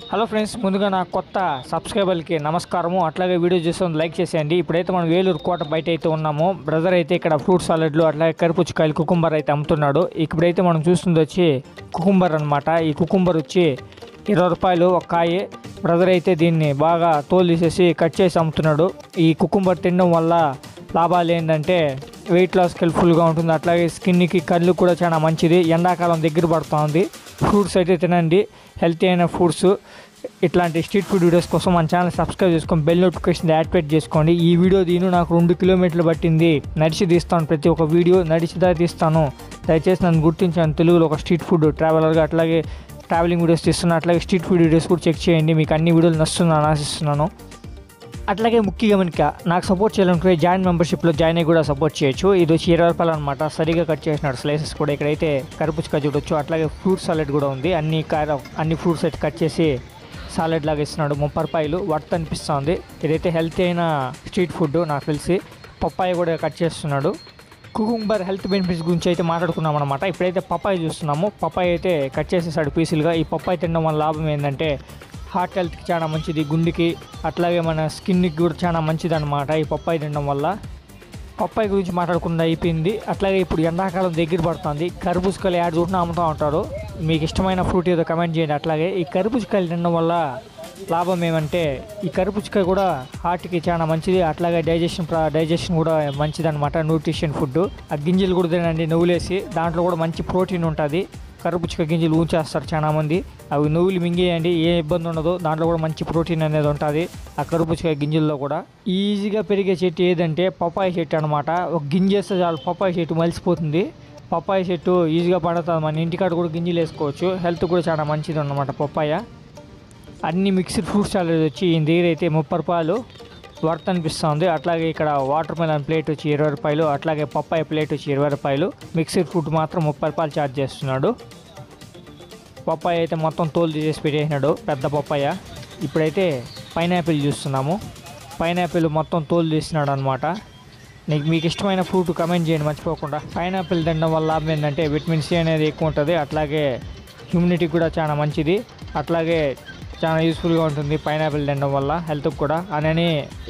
Hello friends, ముందుగా నా కొత్త సబ్స్క్రైబర్లకి నమస్కారము. అట్లాగే వీడియో చూసి లైక్ చేసేయండి. ఇప్పుడైతే మనం వేలూరు కోట బయట అయితే ఉన్నాము. బ్రదర్ అయితే ఇక్కడ ఫ్రూట్ సాలెడ్లు అట్లాగే కరిపుచ్చకాయలు కుకుంబర్ అయితే అమ్ముతున్నాడు. ఇప్పుడైతే మనం చూస్తుంది వచ్చి కుకుంబర్ అనమాట. ఈ కుకుంబర్ వచ్చి 20 రూపాయలు ఒక కాయ. బ్రదర్ అయితే దీన్ని బాగా తోలు తీసేసి కట్ చేసి అమ్ముతున్నాడు. ఈ కుకుంబర్ తినడం వల్ల లాభాలు ఏంటంటే వెయిట్ లాస్కి హెల్ప్ఫుల్గా ఉంటుంది. అట్లాగే స్కిన్కి కళ్ళు కూడా చాలా మంచిది. ఎండాకాలం దగ్గర పడుతుంది. ఫ్రూట్స్ అయితే తినండి, హెల్తీ అయిన ఫ్రూట్స్. ఇట్లాంటి స్ట్రీట్ ఫుడ్ వీడియోస్ కోసం మన ఛానల్ సబ్స్క్రైబ్ చేసుకొని బెల్ నోటిఫికేషన్ యాక్టివేట్ చేసుకోండి. ఈ వీడియో నాకు 2 కిలోమీటర్లు పట్టింది. నడిచి తీస్తాను, ప్రతి ఒక్క వీడియో నడిచిదా తీస్తాను. దయచేసి నన్ను గుర్తించాను. తెలుగులో ఒక స్ట్రీట్ ఫుడ్ ట్రావెలర్గా, అట్లాగే ట్రావెలింగ్ వీడియోస్ తీస్తున్నాను. అట్లాగే స్ట్రీట్ ఫుడ్ వీడియోస్ కూడా చెక్ చేయండి. మీకు అన్ని వీడియోలు నచ్చుతున్నాను ఆశిస్తున్నాను. అట్లాగే ముఖ్యంగా మనకి నాకు సపోర్ట్ చేయాలనుకుంటే జాయిన్ మెంబర్షిప్లో జాయిన్ అయ్యి కూడా సపోర్ట్ చేయొచ్చు. ఇది వచ్చి 20 రూపాయలు అనమాట. సరిగా కట్ చేసినాడు స్లైసెస్ కూడా. ఇక్కడైతే కరిపుచ్చకాయ చూడొచ్చు. అట్లాగే ఫ్రూట్ సాలెడ్ కూడా ఉంది. అన్ని ఫ్రూట్స్ అయితే కట్ చేసి సాలెడ్ లాగా ఇస్తున్నాడు. 30 రూపాయలు వర్త్ అనిపిస్తుంది. ఇదైతే హెల్తీ అయిన స్ట్రీట్ ఫుడ్ నాకు తెలిసి. పప్పాయ కూడా కట్ చేస్తున్నాడు. కుకుంబర్ హెల్త్ బెనిఫిట్స్ గురించి అయితే మాట్లాడుకున్నాం అనమాట. ఇప్పుడైతే పప్పాయ చూస్తున్నాము. పప్పాయ అయితే కట్ చేసేసాడు పీసులుగా. ఈ పప్పాయ తినడం వల్ల లాభం ఏంటంటే హార్ట్ హెల్త్కి చాలా మంచిది, గుండెకి అట్లాగే మన స్కిన్కి కూడా చాలా మంచిది అనమాట ఈ పప్పాయ తినడం వల్ల. పప్పాయ గురించి మాట్లాడకుండా అయిపోయింది. అట్లాగే ఇప్పుడు ఎండాకాలం దగ్గర పడుతుంది. కర్బూజకాయలు యాడ్ చూసినా అమ్ముతూ ఉంటారు. మీకు ఇష్టమైన ఫ్రూట్ ఏదో కమెంట్ చేయండి. అట్లాగే ఈ కర్బూజకాయలు తినడం వల్ల లాభం ఏమంటే ఈ కర్బూజకాయ కూడా హార్ట్కి చాలా మంచిది. అట్లాగే డైజెషన్ కూడా మంచిది అనమాట. Nutrition food. ఆ గింజలు కూడా తినండి నువ్వులేసి. దాంట్లో కూడా మంచి ప్రోటీన్ ఉంటుంది. కర్బూజకాయ గింజలు ఊంచేస్తారు చాలామంది. అవి నువ్వులు మింగేయండి, ఏ ఇబ్బంది ఉండదు. దాంట్లో కూడా మంచి ప్రోటీన్ అనేది ఉంటుంది ఆ కర్బూజకాయ గింజల్లో కూడా. ఈజీగా పెరిగే చెట్టు ఏదంటే పప్పాయ చెట్టు అనమాట. ఒక గింజ వేస్తే చాలు పప్పాయ చెట్టు మలిసిపోతుంది. పప్పాయ చెట్టు ఈజీగా పడుతుంది. మన ఇంటికాడ కూడా గింజలు వేసుకోవచ్చు. హెల్త్ కూడా చాలా మంచిది అన్నమాట పప్పాయ. అన్ని మిక్స్డ్ ఫ్రూట్ సాలెడ్ వచ్చి ఈయన దగ్గర అయితే 30 రూపాయలు వర్త్ అనిపిస్తుంది. అట్లాగే ఇక్కడ వాటర్ మెలన్ ప్లేట్ వచ్చి 20 రూపాయలు. అట్లాగే పప్పాయ ప్లేట్ వచ్చి 20 రూపాయలు. మిక్స్డ్ ఫ్రూట్ మాత్రం 30 రూపాయలు ఛార్జ్ చేస్తున్నాడు. పప్పాయ అయితే మొత్తం తోలు తీసేసి పెట్టేసినాడు, పెద్ద పప్పాయ. ఇప్పుడైతే పైనాపిల్ చూస్తున్నాము. పైనాపిల్ మొత్తం తోలు తీసినాడు అనమాట. మీకు ఇష్టమైన ఫ్రూట్ కమెంట్ చేయండి మర్చిపోకుండా. పైనాపిల్ తినడం వల్ల లాభం ఏంటంటే విటమిన్ సి అనేది ఎక్కువ ఉంటుంది. అట్లాగే హ్యూమినిటీ కూడా చాలా మంచిది. అట్లాగే చాలా యూస్ఫుల్గా ఉంటుంది పైనాపిల్ తినడం వల్ల హెల్త్కి కూడా. అని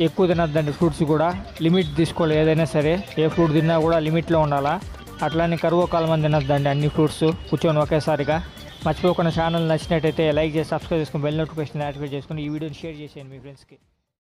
ఎక్కువ తినద్దండి ఫ్రూట్స్ కూడా. లిమిట్ తీసుకోవాలి. ఏదైనా సరే ఏ ఫ్రూట్ తిన్నా కూడా లిమిట్లో ఉండాలా. అట్లానే కరువుకాలం అని తినద్దండి అన్ని ఫ్రూట్స్ కూర్చొని ఒకేసారిగా. మర్చిపోకుండా ఛానల్ నచ్చినట్టయితే లైక్ చేసి సబ్స్క్రైబ్ చేసుకుని బెల్ నోటిఫికేషన్ యాక్టివేట్ చేసుకుని ఈ వీడియోని షేర్ చేసేయండి మీ ఫ్రెండ్స్కి.